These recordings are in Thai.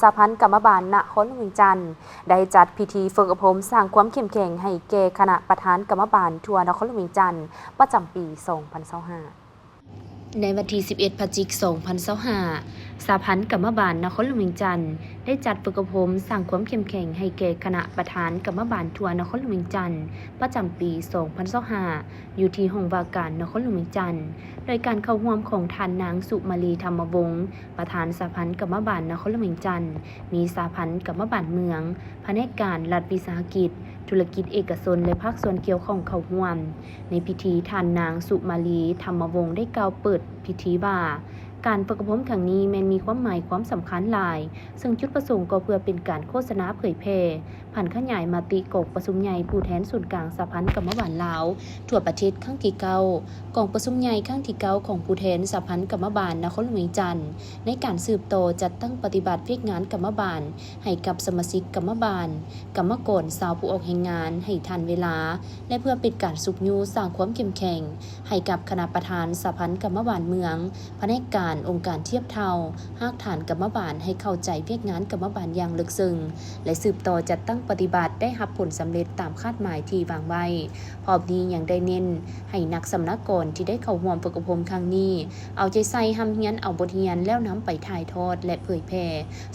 สหพันธ์กรรมบาลนครหลวงจันทร์ได้จัดพิธีฝึกอบรมสร้างความเข้มแข็งให้แก่คณะประธานกรรมบาลทั่วนครหลวงจันทร์ประจำปี 2025 ในวันที่ 11 พฤศจิกายน 2025 สหพันธ์กรรมบาลนครหลวงจันทร์ได้จัดฝึกอบรมสร้างความเข้มแข็งให้แก่คณะประธานกรรมบาลทั่วนครหลวงจันทร์ประจำปี 2025 อยู่ที่ห้องว่าการนครหลวงจันทร์โดยการเข้าร่วมของท่านนางสุมาลีธรรมวงศ์ประธานสหพันธ์กรรมบาลนครหลวงจันทร์มีสหพันธ์กรรมบาลเมืองแผนกการรัฐวิสาหกิจธุรกิจเอกชนและภาคส่วนเกี่ยวข้องเข้าร่วมในพิธีท่านนางสุมาลีธรรมวงศ์ได้กล่าวเปิดพิธีว่าการฝึกอบรมครั้งนี้แม้นมีความหมายความสำคัญหลายซึ่งจุดประสงค์ก็เพื่อเป็นการโฆษณาเผยแพร่ผ่านขยายมติกองประชุมใหญ่ผู้แทนส่วนกลางสหพันธ์กรรมบาลลาวทั่วประเทศครั้งที่9กองประชุมใหญ่ครั้งที่9ของผู้แทนสหพันธ์กรรมบาลนครหลวงจันทร์ในการสืบโตจัดตั้งปฏิบัติเวียกงานกรรมบาลให้กับสมาชิกกรรมบาลกรรมกรสาวผู้ออกแห่งงานให้ทันเวลาและเพื่อเป็นการสุขยูสร้างความเข้มแข็งให้กับคณะประธานสหพันธ์กรรมบาลเมืองแผนกการองค์การเทียบเท่าหากฐานกรรมบาลให้เข้าใจเวียกงานกรรมบาลอย่างลึกซึ้งและสืบต่อจัดตั้งปฏิบัติได้รับผลสำเร็จตามคาดหมายที่วางไว้พร้อมนี้ยังได้เน้นให้นักสำนักกรที่ได้เข้าร่วมฝึกอบรมครั้งนี้เอาใจใส่ทำเรียนเอาบทเรียนแล้วนำไปถ่ายทอดและเผยแพร่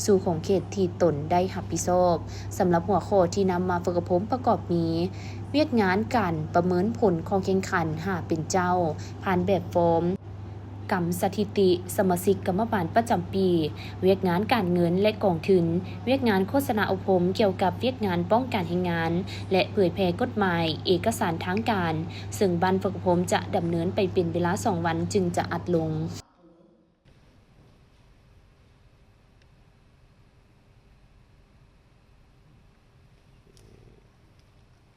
สู่ของเขตที่ตนได้รับผิดชอบสำหรับหัวข้อที่นำมาฝึกอบรมประกอบนี้เวียกงานการประเมินผลของแข่งขันหาเป็นเจ้าผ่านแบบฟอร์มกรรมสถิติสมาชิกกรรมบาลประจำปีเวียกงานการเงินและกองทุนเวียกงานโฆษณาอบรมเกี่ยวกับเวียกงานป้องกันแรงงานและเผยแพร่กฎหมายเอกสารทางการซึ่งบันฝึกอบรมจะดำเนินไปเป็นเวลา2 วันจึงจะอัดลง